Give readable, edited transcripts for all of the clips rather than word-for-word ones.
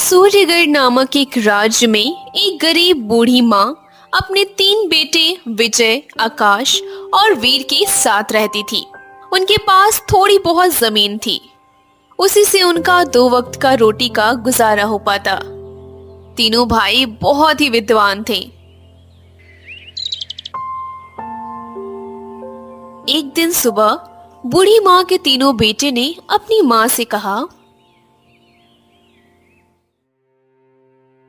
सूर्यगढ़ नामक एक राज्य में एक गरीब बूढ़ी माँ अपने 3 बेटे विजय, आकाश और वीर के साथ रहती थी। उनके पास थोड़ी बहुत जमीन थी, उसी से उनका 2 वक्त का रोटी का गुजारा हो पाता। तीनों भाई बहुत ही विद्वान थे। एक दिन सुबह बूढ़ी माँ के तीनों बेटे ने अपनी माँ से कहा,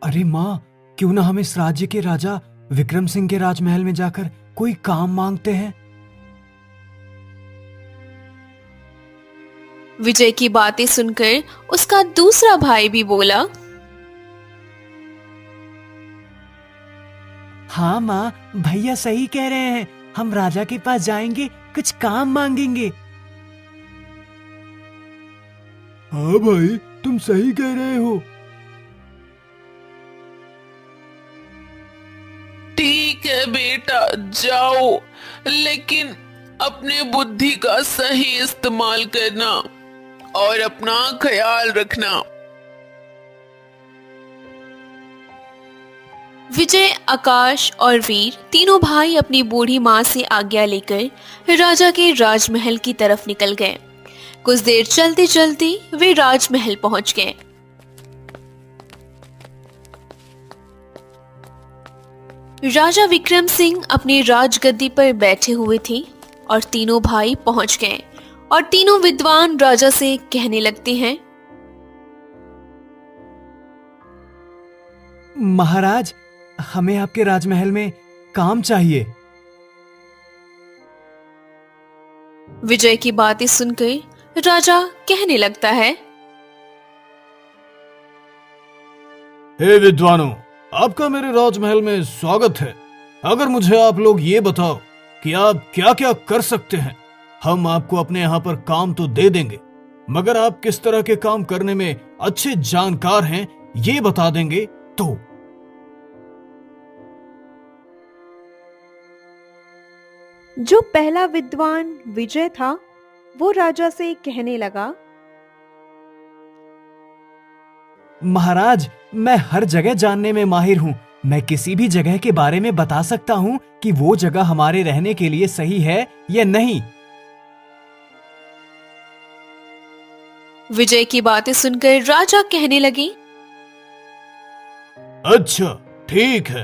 अरे माँ, क्यों ना हम इस राज्य के राजा विक्रम सिंह के राजमहल में जाकर कोई काम मांगते हैं। विजय की बातें सुनकर उसका दूसरा भाई भी बोला, हाँ माँ, भैया सही कह रहे हैं, हम राजा के पास जाएंगे, कुछ काम मांगेंगे। हाँ भाई, तुम सही कह रहे हो। ठीक है बेटा, जाओ, लेकिन अपने बुद्धि का सही इस्तेमाल करना और अपना ख्याल रखना। विजय, आकाश और वीर तीनों भाई अपनी बूढ़ी माँ से आज्ञा लेकर राजा के राजमहल की तरफ निकल गए। कुछ देर चलते चलते वे राजमहल पहुंच गए। राजा विक्रम सिंह अपनी राजगद्दी पर बैठे हुए थे और तीनों भाई पहुंच गए और तीनों विद्वान राजा से कहने लगते हैं, महाराज, हमें आपके राजमहल में काम चाहिए। विजय की बातें सुनकर राजा कहने लगता है, हे विद्वानों, आपका मेरे राजमहल में स्वागत है। अगर मुझे आप लोग ये बताओ कि आप क्या क्या कर सकते हैं, हम आपको अपने यहाँ पर काम तो दे देंगे, मगर आप किस तरह के काम करने में अच्छे जानकार हैं ये बता देंगे तो। जो पहला विद्वान विजय था वो राजा से कहने लगा, महाराज, मैं हर जगह जानने में माहिर हूँ। मैं किसी भी जगह के बारे में बता सकता हूँ कि वो जगह हमारे रहने के लिए सही है या नहीं। विजय की बातें सुनकर राजा कहने लगे, अच्छा, ठीक है,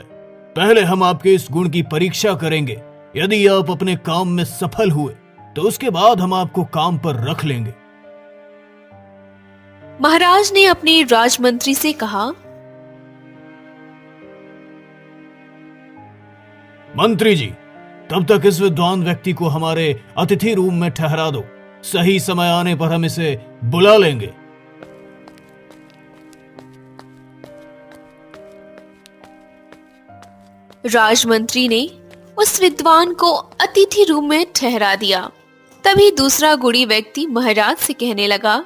पहले हम आपके इस गुण की परीक्षा करेंगे। यदि आप अपने काम में सफल हुए तो उसके बाद हम आपको काम पर रख लेंगे। महाराज ने अपने राजमंत्री से कहा, मंत्री जी, तब तक इस विद्वान व्यक्ति को हमारे अतिथि रूम में ठहरा दो। सही समय आने पर हम इसे बुला लेंगे। राजमंत्री ने उस विद्वान को अतिथि रूम में ठहरा दिया। तभी दूसरा गुणी व्यक्ति महाराज से कहने लगा,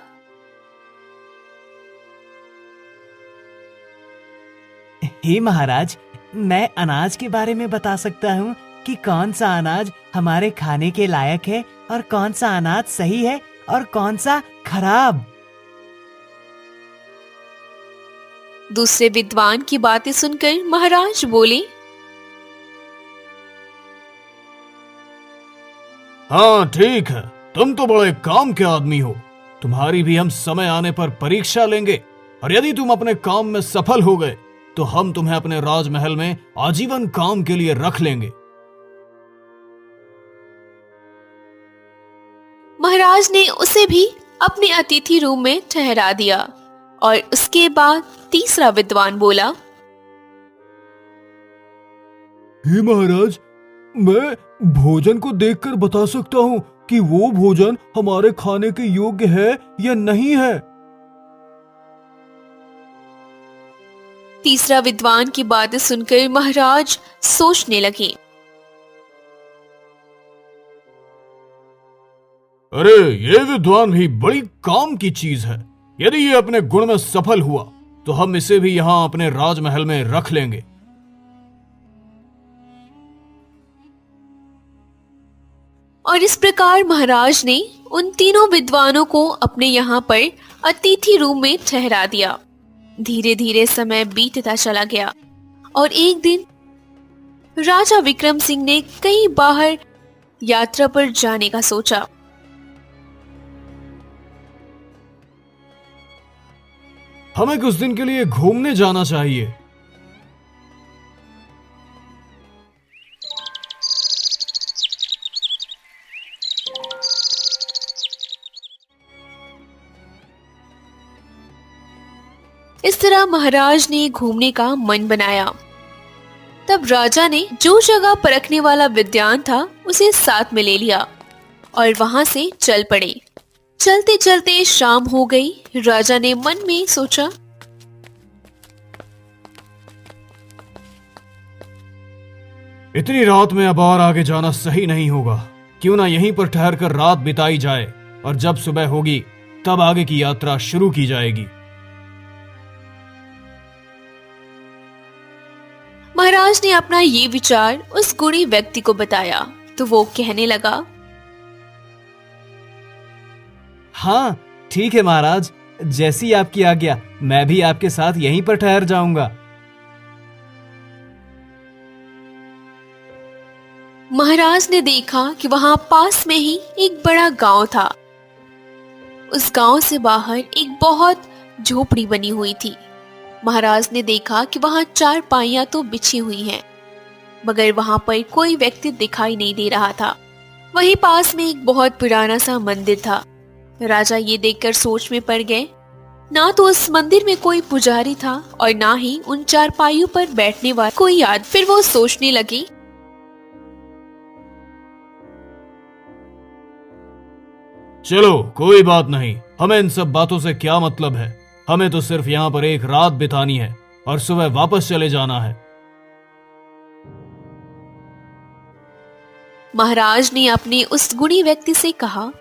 हे महाराज, मैं अनाज के बारे में बता सकता हूँ कि कौन सा अनाज हमारे खाने के लायक है और कौन सा अनाज सही है और कौन सा खराब। दूसरे विद्वान की बातें सुनकर महाराज बोले, हाँ ठीक है, तुम तो बड़े काम के आदमी हो। तुम्हारी भी हम समय आने पर परीक्षा लेंगे और यदि तुम अपने काम में सफल हो गए तो हम तुम्हें अपने राजमहल में आजीवन काम के लिए रख लेंगे। महाराज ने उसे भी अपने अतिथि रूम में ठहरा दिया और उसके बाद तीसरा विद्वान बोला, हे महाराज, मैं भोजन को देखकर बता सकता हूँ कि वो भोजन हमारे खाने के योग्य है या नहीं है। तीसरा विद्वान की बातें सुनकर महाराज सोचने लगे। अरे, ये विद्वान भी बड़ी काम की चीज है। यदि ये अपने गुण में सफल हुआ तो हम इसे भी यहाँ अपने राजमहल में रख लेंगे। और इस प्रकार महाराज ने उन तीनों विद्वानों को अपने यहाँ पर अतिथि रूम में ठहरा दिया। धीरे धीरे समय बीतता चला गया और एक दिन राजा विक्रम सिंह ने कहीं बाहर यात्रा पर जाने का सोचा। हमें कुछ दिन के लिए घूमने जाना चाहिए। इस तरह महाराज ने घूमने का मन बनाया। तब राजा ने जो जगह परखने वाला विद्वान था उसे साथ में ले लिया और वहां से चल पड़े। चलते चलते शाम हो गई। राजा ने मन में सोचा, इतनी रात में अब और आगे जाना सही नहीं होगा। क्यों ना यहीं पर ठहर कर रात बिताई जाए और जब सुबह होगी तब आगे की यात्रा शुरू की जाएगी। महाराज ने अपना ये विचार उस गुणी व्यक्ति को बताया तो वो कहने लगा, हाँ ठीक है महाराज, जैसी आपकी आज्ञा, मैं भी आपके साथ यहीं पर ठहर जाऊंगा। महाराज ने देखा कि वहां पास में ही एक बड़ा गांव था। उस गांव से बाहर एक बहुत झोपड़ी बनी हुई थी। महाराज ने देखा कि वहां 4 पाइयां तो बिछी हुई हैं, मगर वहां पर कोई व्यक्ति दिखाई नहीं दे रहा था। वहीं पास में एक बहुत पुराना सा मंदिर था। राजा ये देखकर सोच में पड़ गए। ना तो उस मंदिर में कोई पुजारी था और ना ही उन 4 पाइयों पर बैठने वाला कोई याद। फिर वो सोचने लगी, चलो कोई बात नहीं, हमें इन सब बातों से क्या मतलब है। हमें तो सिर्फ यहाँ पर एक रात बितानी है और सुबह वापस चले जाना है। महाराज ने अपने उस गुणी व्यक्ति से कहा,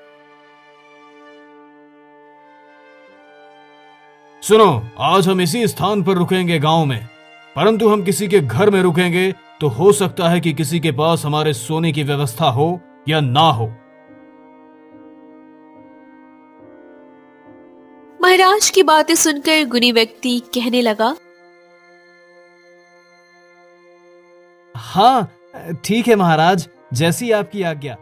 सुनो, आज हम इसी स्थान पर रुकेंगे गांव में, परंतु हम किसी के घर में रुकेंगे तो हो सकता है कि किसी के पास हमारे सोने की व्यवस्था हो या ना हो। महाराज की बातें सुनकर गुणी व्यक्ति कहने लगा, हाँ ठीक है महाराज, जैसी आपकी आज्ञा।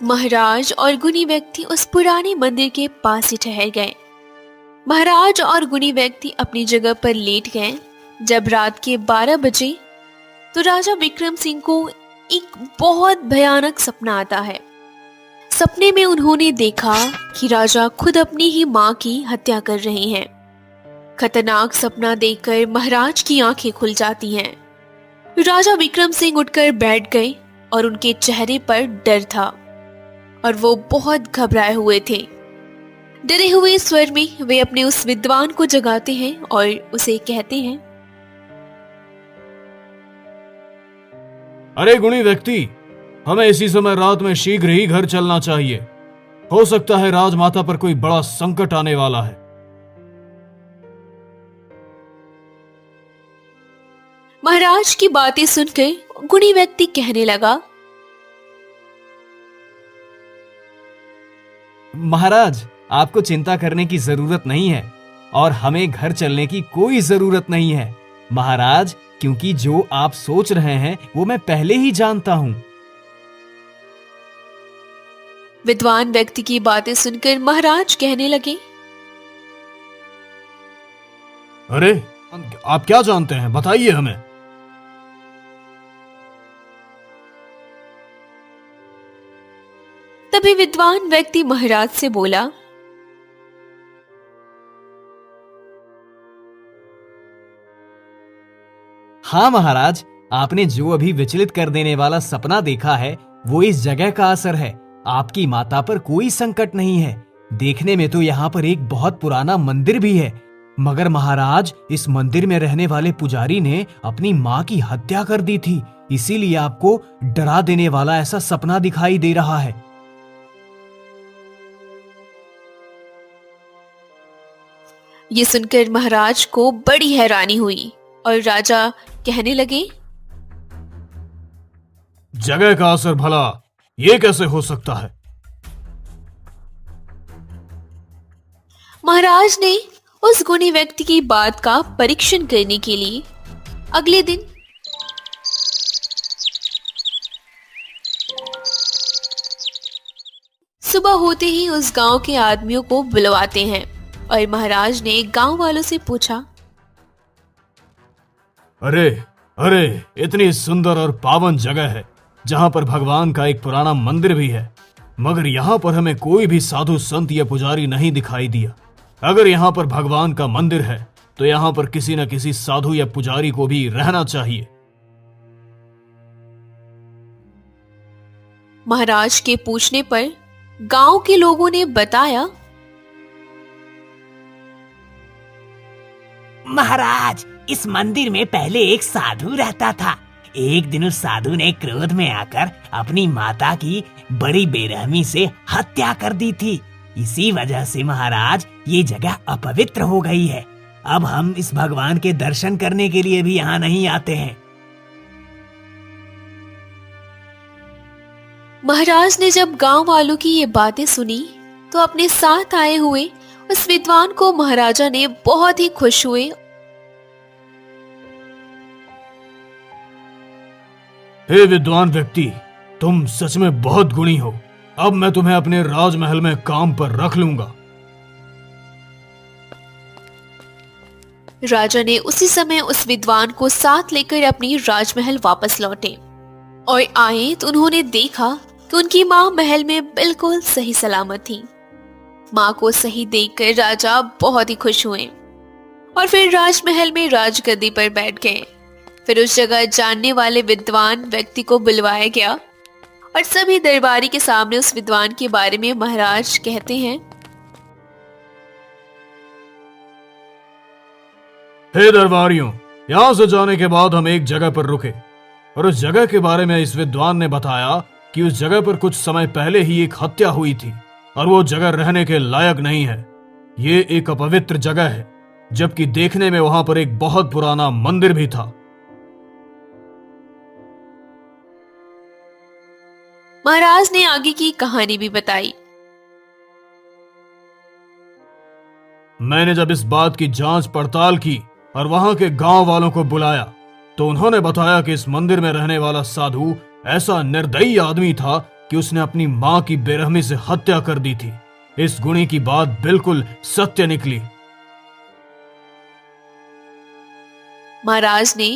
महाराज और गुणी व्यक्ति उस पुराने मंदिर के पास ही ठहर गए। महाराज और गुणी व्यक्ति अपनी जगह पर लेट गए। जब रात के 12 बजे तो राजा विक्रम सिंह को एक बहुत भयानक सपना आता है। सपने में उन्होंने देखा कि राजा खुद अपनी ही मां की हत्या कर रहे हैं। खतरनाक सपना देखकर महाराज की आंखें खुल जाती हैं। राजा विक्रम सिंह उठकर बैठ गए और उनके चेहरे पर डर था और वो बहुत घबराए हुए थे। डरे हुए स्वर में वे अपने उस विद्वान को जगाते हैं और उसे कहते हैं, अरे गुणी व्यक्ति, हमें इसी समय रात में शीघ्र ही घर चलना चाहिए। हो सकता है राजमाता पर कोई बड़ा संकट आने वाला है। महाराज की बातें सुनकर गुणी व्यक्ति कहने लगा, महाराज, आपको चिंता करने की जरूरत नहीं है और हमें घर चलने की कोई जरूरत नहीं है महाराज, क्योंकि जो आप सोच रहे हैं वो मैं पहले ही जानता हूं। विद्वान व्यक्ति की बातें सुनकर महाराज कहने लगे, अरे आप क्या जानते हैं, बताइए हमें। तभी विद्वान व्यक्ति महाराज से बोला, हाँ महाराज, आपने जो अभी विचलित कर देने वाला सपना देखा है वो इस जगह का असर है। आपकी माता पर कोई संकट नहीं है। देखने में तो यहाँ पर एक बहुत पुराना मंदिर भी है, मगर महाराज इस मंदिर में रहने वाले पुजारी ने अपनी माँ की हत्या कर दी थी, इसीलिए आपको डरा देने वाला ऐसा सपना दिखाई दे रहा है। ये सुनकर महाराज को बड़ी हैरानी हुई और राजा कहने लगे, जगह का असर भला ये कैसे हो सकता है। महाराज ने उस गुणी व्यक्ति की बात का परीक्षण करने के लिए अगले दिन सुबह होते ही उस गांव के आदमियों को बुलवाते हैं और महाराज ने गांव वालों से पूछा, अरे अरे, इतनी सुंदर और पावन जगह है जहाँ पर भगवान का एक पुराना मंदिर भी है, मगर यहाँ पर हमें कोई भी साधु संत या पुजारी नहीं दिखाई दिया। अगर यहाँ पर भगवान का मंदिर है तो यहाँ पर किसी न किसी साधु या पुजारी को भी रहना चाहिए। महाराज के पूछने पर गांव के लोगों ने बताया, महाराज, इस मंदिर में पहले एक साधु रहता था। एक दिन उस साधु ने क्रोध में आकर अपनी माता की बड़ी बेरहमी से हत्या कर दी थी। इसी वजह से महाराज ये जगह अपवित्र हो गई है। अब हम इस भगवान के दर्शन करने के लिए भी यहाँ नहीं आते हैं। महाराज ने जब गांव वालों की ये बातें सुनी तो अपने साथ आए हुए उस विद्वान को महाराजा ने बहुत ही खुश हुए। हे विद्वान व्यक्ति, तुम सच में बहुत गुणी हो। अब मैं तुम्हें अपने राजमहल में काम पर रख लूंगा। राजा ने उसी समय उस विद्वान को साथ लेकर अपनी राजमहल वापस लौटे और आए तो उन्होंने देखा कि उनकी माँ महल में बिल्कुल सही सलामत थी। माँ को सही देखकर राजा बहुत ही खुश हुए और फिर राजमहल में राजगद्दी पर बैठ गए। फिर उस जगह जानने वाले विद्वान व्यक्ति को बुलवाया गया और सभी दरबारी के सामने उस विद्वान के बारे में महाराज कहते हैं, हे दरबारियों, यहाँ से जाने के बाद हम एक जगह पर रुके और उस जगह के बारे में इस विद्वान ने बताया कि उस जगह पर कुछ समय पहले ही एक हत्या हुई थी और वो जगह रहने के लायक नहीं है। ये एक अपवित्र जगह है, जबकि देखने में वहां पर एक बहुत पुराना मंदिर भी था। महाराज ने आगे की कहानी भी बताई। मैंने जब इस बात की जांच पड़ताल की और वहां के गांव वालों को बुलाया तो उन्होंने बताया कि इस मंदिर में रहने वाला साधु ऐसा निर्दयी आदमी था कि उसने अपनी मां की बेरहमी से हत्या कर दी थी। इस गुणी की बात बिल्कुल सत्य निकली। महाराज ने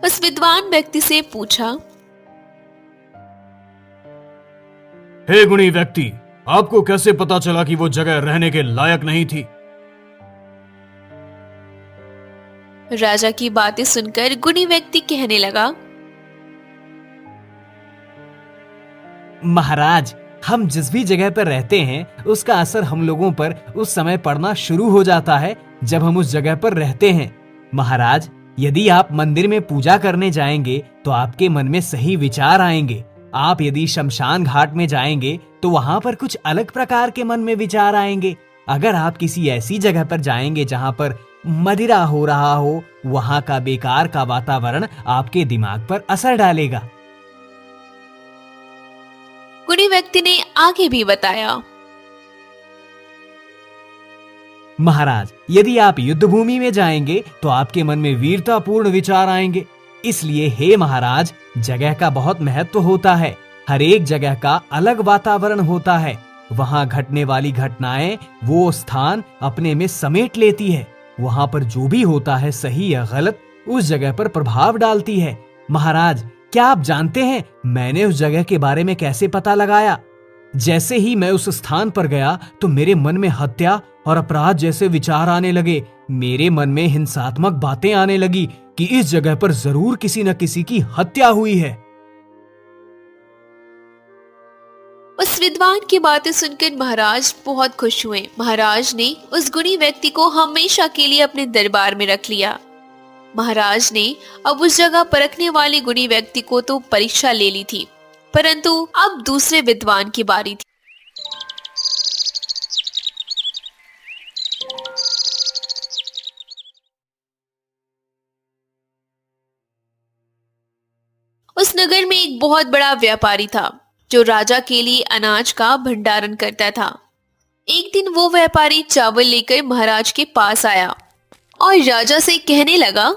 उस विद्वान व्यक्ति से पूछा, हे गुणी व्यक्ति, आपको कैसे पता चला कि वो जगह रहने के लायक नहीं थी? राजा की बातें सुनकर गुणी व्यक्ति कहने लगा, महाराज, हम जिस भी जगह पर रहते हैं उसका असर हम लोगों पर उस समय पड़ना शुरू हो जाता है जब हम उस जगह पर रहते हैं। महाराज, यदि आप मंदिर में पूजा करने जाएंगे तो आपके मन में सही विचार आएंगे। आप यदि शमशान घाट में जाएंगे तो वहाँ पर कुछ अलग प्रकार के मन में विचार आएंगे। अगर आप किसी ऐसी जगह पर जाएंगे जहाँ पर मदिरा हो रहा हो, वहाँ का बेकार का वातावरण आपके दिमाग पर असर डालेगा। गुणी व्यक्ति ने आगे भी बताया, महाराज, यदि आप युद्ध भूमि में जाएंगे तो आपके मन में वीरतापूर्ण विचार आएंगे। इसलिए हे महाराज, जगह का बहुत महत्व होता है। हर एक जगह का अलग वातावरण होता है। वहाँ घटने वाली घटनाएं वो स्थान अपने में समेट लेती है। वहाँ पर जो भी होता है, सही या गलत, उस जगह पर प्रभाव डालती है। महाराज, क्या आप जानते हैं मैंने उस जगह के बारे में कैसे पता लगाया? जैसे ही मैं उस स्थान पर गया तो मेरे मन में हत्या और अपराध जैसे विचार आने लगे। मेरे मन में हिंसात्मक बातें आने लगी कि इस जगह पर जरूर किसी न किसी की हत्या हुई है। उस विद्वान की बातें सुनकर महाराज बहुत खुश हुए। महाराज ने उस गुणी व्यक्ति को हमेशा के लिए अपने दरबार में रख लिया। महाराज ने अब उस जगह परखने वाले गुणी व्यक्ति को तो परीक्षा ले ली थी, परंतु अब दूसरे विद्वान की बारी थी। उस नगर में एक बहुत बड़ा व्यापारी था जो राजा के लिए अनाज का भंडारण करता था। एक दिन वो व्यापारी चावल लेकर महाराज के पास आया और राजा से कहने लगा,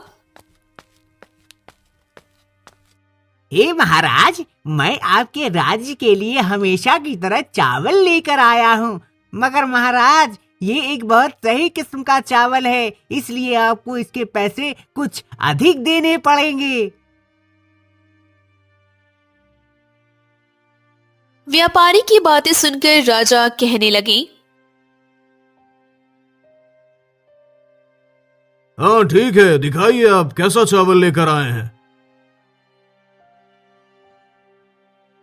हे महाराज, मैं आपके राज्य के लिए हमेशा की तरह चावल लेकर आया हूँ, मगर महाराज ये एक बहुत सही किस्म का चावल है, इसलिए आपको इसके पैसे कुछ अधिक देने पड़ेंगे। व्यापारी की बातें सुनकर राजा कहने लगे, हाँ ठीक है, दिखाइए आप कैसा चावल लेकर आए हैं।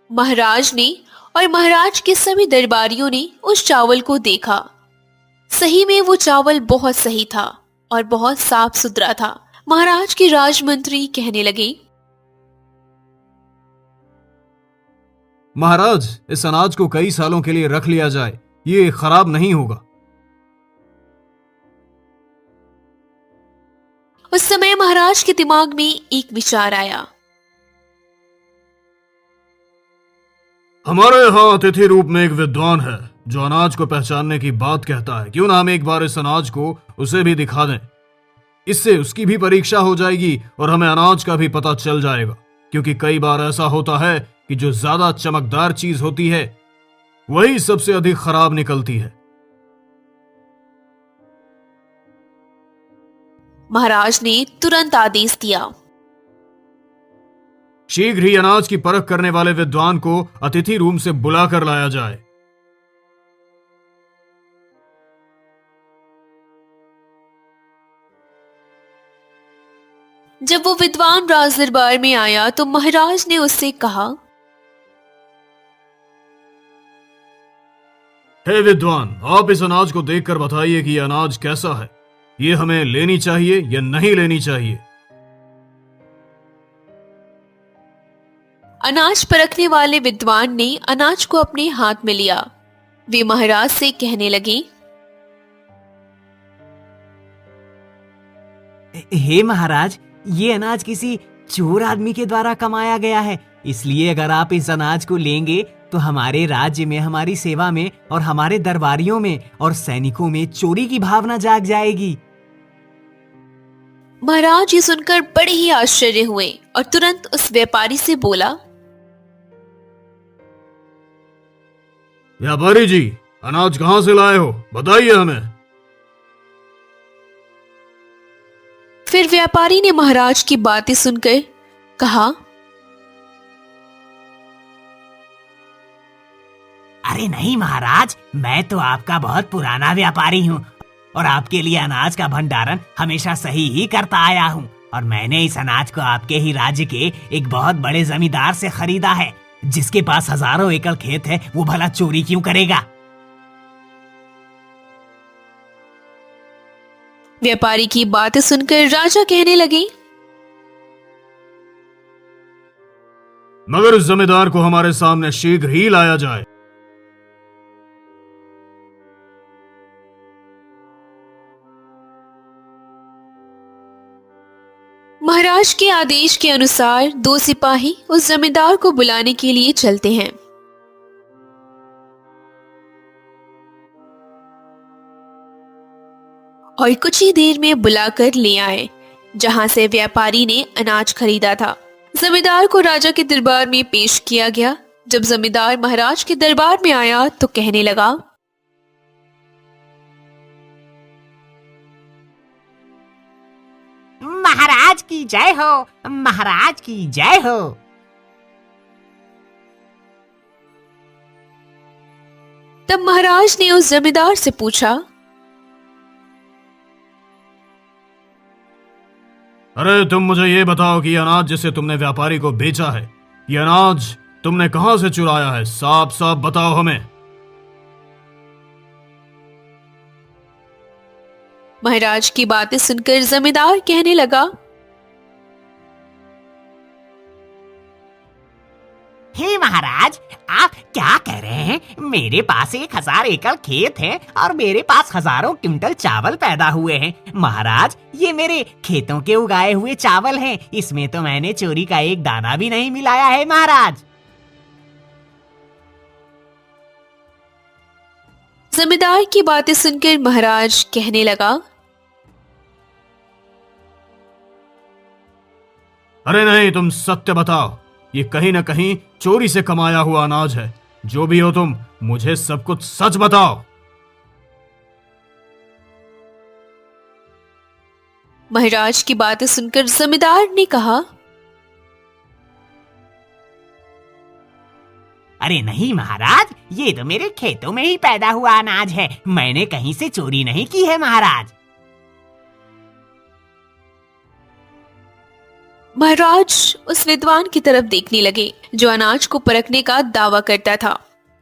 महाराज ने और महाराज के सभी दरबारियों ने उस चावल को देखा। सही में वो चावल बहुत सही था और बहुत साफ सुथरा था। महाराज के राजमंत्री कहने लगे, महाराज, इस अनाज को कई सालों के लिए रख लिया जाए, ये खराब नहीं होगा। उस समय महाराज के दिमाग में एक विचार आया। हमारे यहाँ अतिथि रूप में एक विद्वान है जो अनाज को पहचानने की बात कहता है। क्यों ना हम एक बार इस अनाज को उसे भी दिखा दें। इससे उसकी भी परीक्षा हो जाएगी और हमें अनाज का भी पता चल जाएगा, क्योंकि कई बार ऐसा होता है कि जो ज्यादा चमकदार चीज होती है वही सबसे अधिक खराब निकलती है। महाराज ने तुरंत आदेश दिया। शीघ्र ही अनाज की परख करने वाले विद्वान को अतिथि रूम से बुला कर लाया जाए। जब वो विद्वान राज दरबार में आया तो महाराज ने उससे कहा, हे विद्वान, आप इस अनाज को देखकर बताइए कि यह अनाज कैसा है। ये हमें लेनी चाहिए या नहीं लेनी चाहिए। अनाज परखने वाले विद्वान ने अनाज को अपने हाथ में लिया। वे महाराज से कहने लगे, हे महाराज, ये अनाज किसी चोर आदमी के द्वारा कमाया गया है, इसलिए अगर आप इस अनाज को लेंगे तो हमारे राज्य में, हमारी सेवा में और हमारे दरबारियों में और सैनिकों में चोरी की भावना जाग जाएगी। महाराज ये सुनकर बड़े ही आश्चर्य हुए और तुरंत उस व्यापारी से बोला, व्यापारी जी, अनाज कहां से लाए हो, बताइए हमें। फिर व्यापारी ने महाराज की बातें सुनकर कहा, अरे नहीं महाराज, मैं तो आपका बहुत पुराना व्यापारी हूँ और आपके लिए अनाज का भंडारण हमेशा सही ही करता आया हूँ, और मैंने इस अनाज को आपके ही राज्य के एक बहुत बड़े जमींदार से खरीदा है, जिसके पास हजारों एकड़ खेत है। वो भला चोरी क्यों करेगा। व्यापारी की बातें सुनकर राजा कहने लगे, मगर उस जमींदार को हमारे सामने शीघ्र ही लाया जाए। महाराज के आदेश के अनुसार दो सिपाही उस जमींदार को बुलाने के लिए चलते हैं। और कुछ ही देर में बुलाकर ले आए जहां से व्यापारी ने अनाज खरीदा था। जमींदार को राजा के दरबार में पेश किया गया। जब जमींदार महाराज के दरबार में आया तो कहने लगा, महाराज की जय हो, महाराज की जय हो। तब महाराज ने उस जमींदार से पूछा, अरे तुम मुझे ये बताओ कि ये अनाज जिसे तुमने व्यापारी को बेचा है, ये अनाज तुमने कहां से चुराया है, साफ साफ बताओ हमें। महाराज की बातें सुनकर जमींदार कहने लगा, हे महाराज, आप क्या कह रहे हैं। मेरे पास 1000 एकड़ खेत है और मेरे पास हजारों क्विंटल चावल पैदा हुए हैं। महाराज, ये मेरे खेतों के उगाए हुए चावल हैं, इसमें तो मैंने चोरी का एक दाना भी नहीं मिलाया है महाराज। जमींदार की बातें सुनकर महाराज कहने लगा, अरे नहीं, तुम सत्य बताओ। ये कहीं न कहीं चोरी से कमाया हुआ अनाज है। जो भी हो तुम, मुझे सब कुछ सच बताओ। महाराज की बातें सुनकर जमींदार ने कहा, अरे नहीं महाराज, ये तो मेरे खेतों में ही पैदा हुआ अनाज है। मैंने कहीं से चोरी नहीं की है महाराज। महाराज उस विद्वान की तरफ देखने लगे जो अनाज को परखने का दावा करता था।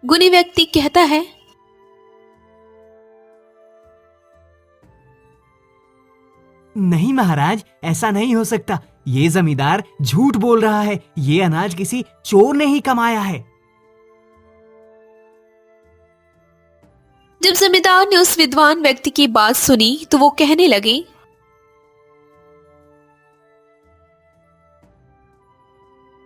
गुणी व्यक्ति कहता है, नहीं महाराज, ऐसा नहीं हो सकता। ये जमींदार झूठ बोल रहा है। ये अनाज किसी चोर ने ही कमाया है। जब जमींदार ने उस विद्वान व्यक्ति की बात सुनी तो वो कहने लगे,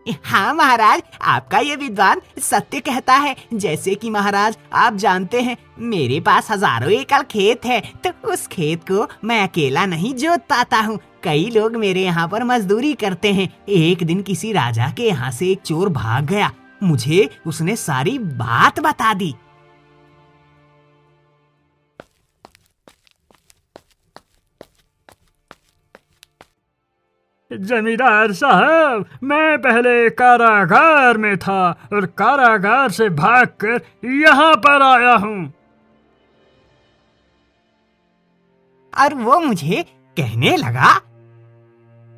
हाँ महाराज, आपका ये विद्वान सत्य कहता है। जैसे कि महाराज आप जानते हैं, मेरे पास हजारों एकड़ खेत है, तो उस खेत को मैं अकेला नहीं जोत पाता हूँ। कई लोग मेरे यहाँ पर मजदूरी करते हैं। एक दिन किसी राजा के यहाँ से एक चोर भाग गया। मुझे उसने सारी बात बता दी। जमींदार साहब, मैं पहले कारागार में था और कारागार से भागकर यहाँ पर आया हूँ। और वो मुझे कहने लगा,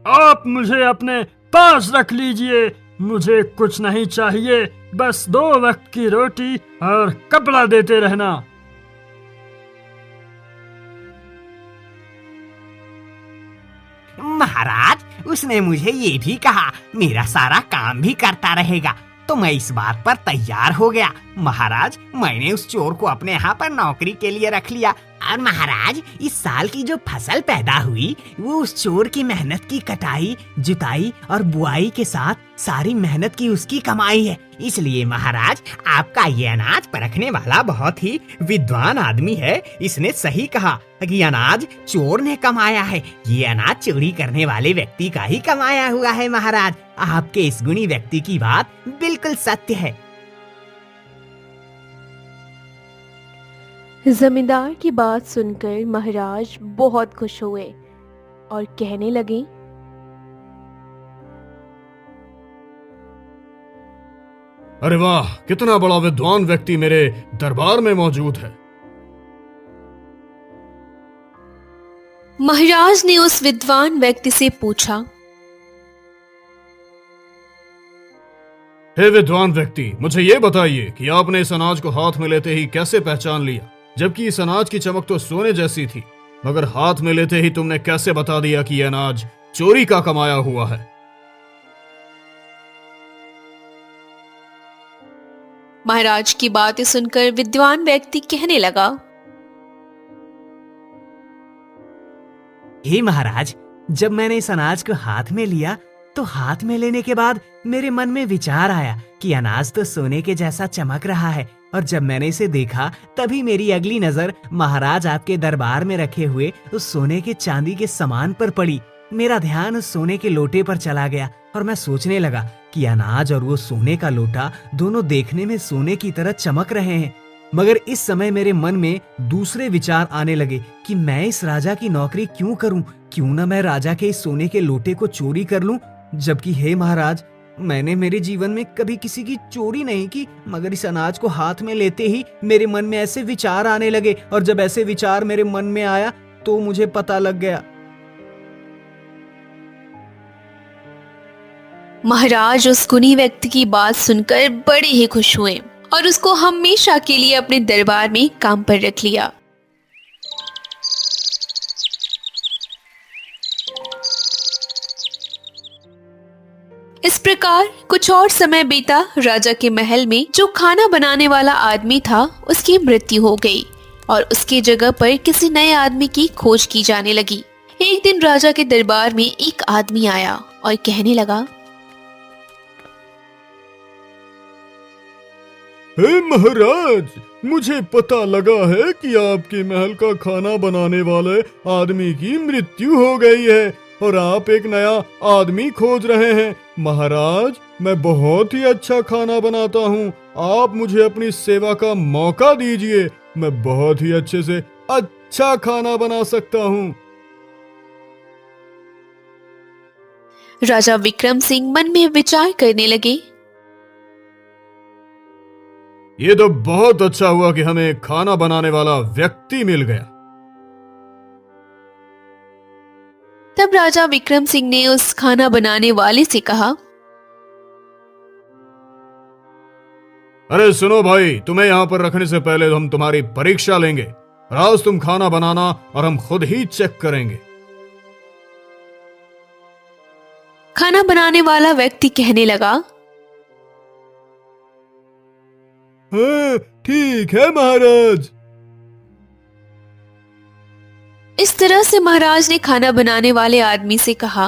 आप मुझे अपने पास रख लीजिए। मुझे कुछ नहीं चाहिए, बस 2 वक्त की रोटी और कपड़ा देते रहना। महाराज उसने मुझे ये भी कहा, मेरा सारा काम भी करता रहेगा। तो मैं इस बात पर तैयार हो गया। महाराज मैंने उस चोर को अपने यहाँ पर नौकरी के लिए रख लिया। और महाराज इस साल की जो फसल पैदा हुई वो उस चोर की मेहनत की कटाई, जुताई और बुआई के साथ सारी मेहनत की उसकी कमाई है। इसलिए महाराज आपका ये अनाज परखने वाला बहुत ही विद्वान आदमी है। इसने सही कहा कि अनाज चोर ने कमाया है। ये अनाज चोरी करने वाले व्यक्ति का ही कमाया हुआ है। महाराज आपके इस गुणी व्यक्ति की बात बिल्कुल सत्य है। जमींदार की बात सुनकर महाराज बहुत खुश हुए और कहने लगे, अरे वाह, कितना बड़ा विद्वान व्यक्ति मेरे दरबार में मौजूद है। महाराज ने उस विद्वान व्यक्ति से पूछा, हे विद्वान व्यक्ति, मुझे ये बताइए कि आपने इस अनाज को हाथ में लेते ही कैसे पहचान लिया, जबकि इस अनाज की चमक तो सोने जैसी थी, मगर हाथ में लेते ही तुमने कैसे बता दिया कि यह अनाज चोरी का कमाया हुआ है। महाराज की बातें सुनकर विद्वान व्यक्ति कहने लगा, हे महाराज, जब मैंने इस अनाज को हाथ में लिया तो हाथ में लेने के बाद मेरे मन में विचार आया कि अनाज तो सोने के जैसा चमक रहा है। और जब मैंने इसे देखा तभी मेरी अगली नजर महाराज आपके दरबार में रखे हुए उस सोने के चांदी के सामान पर पड़ी। मेरा ध्यान उस सोने के लोटे पर चला गया और मैं सोचने लगा कि अनाज और वो सोने का लोटा दोनों देखने में सोने की तरह चमक रहे हैं। मगर इस समय मेरे मन में दूसरे विचार आने लगे कि मैं इस राजा की नौकरी क्यों करूं? क्यों ना मैं राजा के इस सोने के लोटे को चोरी कर लूं? जबकि हे महाराज, मैंने मेरे जीवन में कभी किसी की चोरी नहीं की, मगर इस अनाज को हाथ में लेते ही मेरे मन में ऐसे विचार आने लगे। और जब ऐसे विचार मेरे मन में आया तो मुझे पता लग गया। महाराज उस गुणी व्यक्ति की बात सुनकर बड़े ही खुश हुए और उसको हमेशा के लिए अपने दरबार में काम पर रख लिया। इस प्रकार कुछ और समय बीता। राजा के महल में जो खाना बनाने वाला आदमी था उसकी मृत्यु हो गई और उसकी जगह पर किसी नए आदमी की खोज की जाने लगी। एक दिन राजा के दरबार में एक आदमी आया और कहने लगा, हे महाराज, मुझे पता लगा है कि आपके महल का खाना बनाने वाले आदमी की मृत्यु हो गई है और आप एक नया आदमी खोज रहे हैं। महाराज, मैं बहुत ही अच्छा खाना बनाता हूँ, आप मुझे अपनी सेवा का मौका दीजिए, मैं बहुत ही अच्छे से अच्छा खाना बना सकता हूँ। राजा विक्रम सिंह मन में विचार करने लगे। ये तो बहुत अच्छा हुआ कि हमें खाना बनाने वाला व्यक्ति मिल गया। तब राजा विक्रम सिंह ने उस खाना बनाने वाले से कहा, अरे सुनो भाई, तुम्हें यहाँ पर रखने से पहले हम तुम्हारी परीक्षा लेंगे और आज तुम खाना बनाना और हम खुद ही चेक करेंगे। खाना बनाने वाला व्यक्ति कहने लगा, हाँ, ठीक है महाराज। इस तरह से महाराज ने खाना बनाने वाले आदमी से कहा,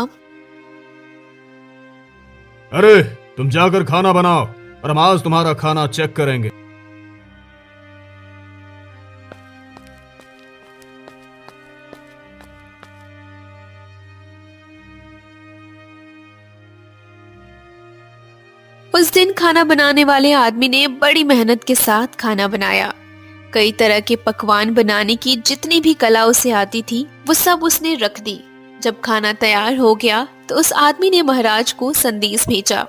अरे तुम जाकर खाना बनाओ और हम आज तुम्हारा खाना चेक करेंगे। उस दिन खाना बनाने वाले आदमी ने बड़ी मेहनत के साथ खाना बनाया। कई तरह के पकवान बनाने की जितनी भी कला उसे आती थी वो सब उसने रख दी। जब खाना तैयार हो गया तो उस आदमी ने महाराज को संदेश भेजा।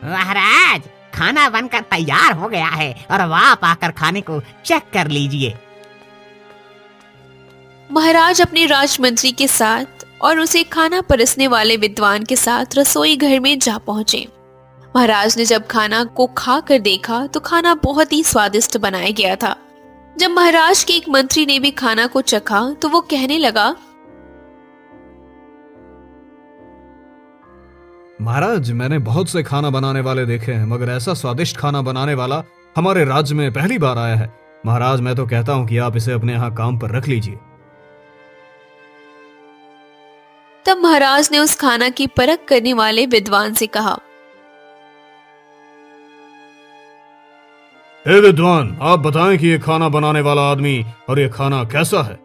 महाराज, खाना बनकर तैयार हो गया है और अब आप आकर खाने को चेक कर लीजिए। महाराज अपने राजमंत्री के साथ और उसे खाना परसने वाले विद्वान के साथ रसोई घर में जा पहुंचे। महाराज ने जब खाना को खा कर देखा तो खाना बहुत ही स्वादिष्ट बनाया गया था। जब महाराज के एक मंत्री ने भी खाना को चखा तो वो कहने लगा, महाराज, मैंने बहुत से खाना बनाने वाले देखे हैं, मगर ऐसा स्वादिष्ट खाना बनाने वाला हमारे राज्य में पहली बार आया है। महाराज, मैं तो कहता हूँ कि आप इसे अपने यहाँ काम पर रख लीजिए। तब महाराज ने उस खाना की परख करने वाले विद्वान से कहा, हे विद्वान, आप बताएं कि ये खाना बनाने वाला आदमी और ये खाना कैसा है।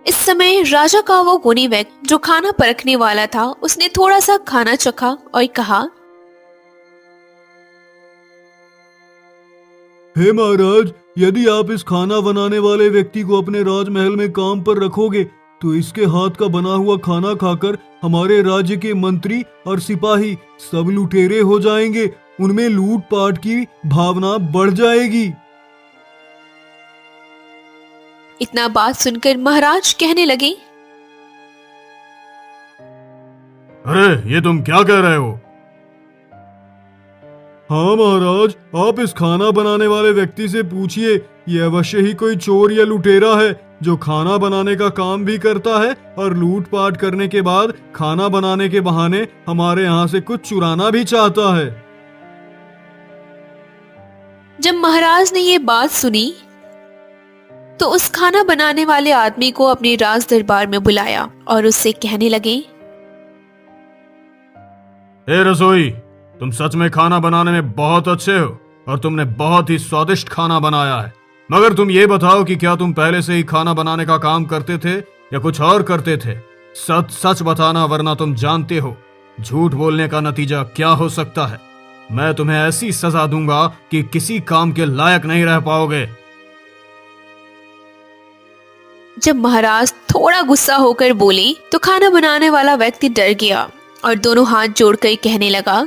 इस समय राजा का वो गुणी व्यक्ति जो खाना परखने वाला था, उसने थोड़ा सा खाना चखा और कहा, हे महाराज, यदि आप इस खाना बनाने वाले व्यक्ति को अपने राजमहल में काम पर रखोगे तो इसके हाथ का बना हुआ खाना खाकर हमारे राज्य के मंत्री और सिपाही सब लुटेरे हो जाएंगे, उनमें लूटपाट की भावना बढ़ जाएगी। इतना बात सुनकर महाराज कहने लगे, अरे ये तुम क्या कह रहे हो? हाँ महाराज, आप इस खाना बनाने वाले व्यक्ति से पूछिए, ये अवश्य ही कोई चोर या लुटेरा है जो खाना बनाने का काम भी करता है और लूटपाट करने के बाद खाना बनाने के बहाने हमारे यहाँ से कुछ चुराना भी चाहता है। जब महाराज ने ये बात सुनी तो उस खाना बनाने वाले आदमी को अपने राज दरबार में बुलाया और उससे कहने लगे, हे रसोई, तुम सच में खाना बनाने में बहुत अच्छे हो और तुमने बहुत ही स्वादिष्ट खाना बनाया है, मगर तुम ये बताओ कि क्या तुम पहले से ही खाना बनाने का काम करते थे या कुछ और करते थे? सच सच बताना, वरना तुम जानते हो झूठ बोलने का नतीजा क्या हो सकता है। मैं तुम्हें ऐसी सजा दूंगा कि किसी काम के लायक नहीं रह पाओगे। जब महाराज थोड़ा गुस्सा होकर बोले तो खाना बनाने वाला व्यक्ति डर गया और दोनों हाथ जोड़कर कहने लगा,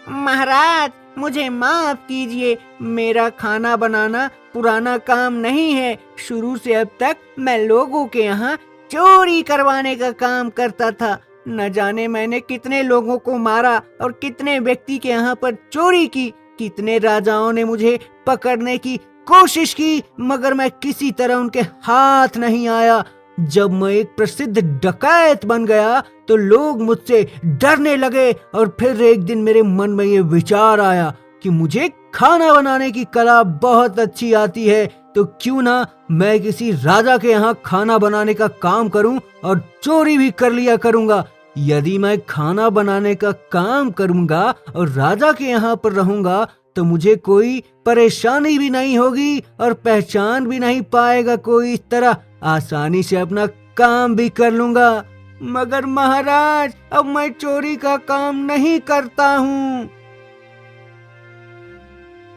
महाराज, मुझे माफ कीजिए, मेरा खाना बनाना पुराना काम नहीं है। शुरू से अब तक मैं लोगों के यहाँ चोरी करवाने का काम करता था। न जाने मैंने कितने लोगों को मारा और कितने व्यक्ति के यहाँ पर चोरी की। कितने राजाओं ने मुझे पकड़ने की कोशिश की, मगर मैं किसी तरह उनके हाथ नहीं आया। जब मैं एक प्रसिद्ध डकैत बन गया तो लोग मुझसे डरने लगे और फिर एक दिन मेरे मन में ये विचार आया कि मुझे खाना बनाने की कला बहुत अच्छी आती है, तो क्यों ना मैं किसी राजा के यहाँ खाना बनाने का काम करूं और चोरी भी कर लिया करूंगा। यदि मैं खाना बनाने का काम करूंगा और राजा के यहाँ पर रहूंगा तो मुझे कोई परेशानी भी नहीं होगी और पहचान भी नहीं पाएगा कोई। इस तरह आसानी से अपना काम भी कर लूंगा। मगर महाराज, अब मैं चोरी का काम नहीं करता हूँ।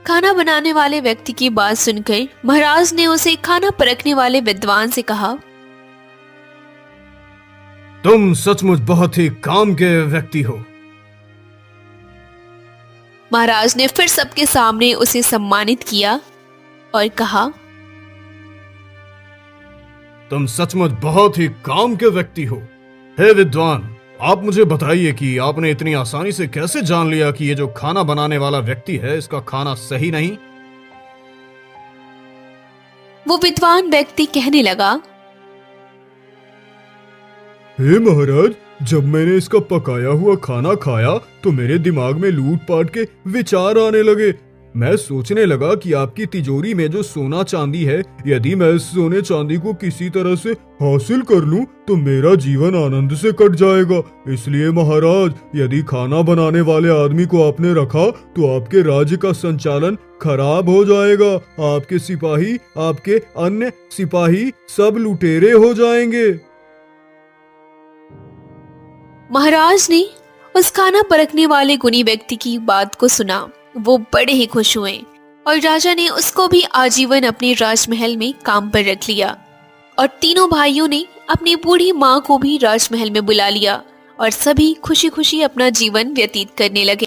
खाना बनाने वाले व्यक्ति की बात सुनकर महाराज ने उसे खाना परखने वाले विद्वान से कहा, तुम सचमुच बहुत ही काम के व्यक्ति हो। महाराज ने फिर सबके सामने उसे सम्मानित किया और कहा, तुम सचमुच बहुत ही काम के व्यक्ति हो। हे विद्वान, आप मुझे बताइए कि आपने इतनी आसानी से कैसे जान लिया कि ये जो खाना बनाने वाला व्यक्ति है इसका खाना सही नहीं? वो विद्वान व्यक्ति कहने लगा, हे महाराज, जब मैंने इसका पकाया हुआ खाना खाया तो मेरे दिमाग में लूटपाट के विचार आने लगे। मैं सोचने लगा कि आपकी तिजोरी में जो सोना चांदी है, यदि मैं इस सोने चांदी को किसी तरह से हासिल कर लूं तो मेरा जीवन आनंद से कट जाएगा। इसलिए महाराज, यदि खाना बनाने वाले आदमी को आपने रखा तो आपके राज्य का संचालन खराब हो जाएगा। आपके सिपाही, आपके अन्य सिपाही सब लुटेरे हो जाएंगे। महाराज ने उस खाना परखने वाले गुणी व्यक्ति की बात को सुना। वो बड़े ही खुश हुए और राजा ने उसको भी आजीवन अपने राजमहल में काम पर रख लिया। और तीनों भाइयों ने अपनी बूढ़ी माँ को भी राजमहल में बुला लिया और सभी खुशी खुशी अपना जीवन व्यतीत करने लगे।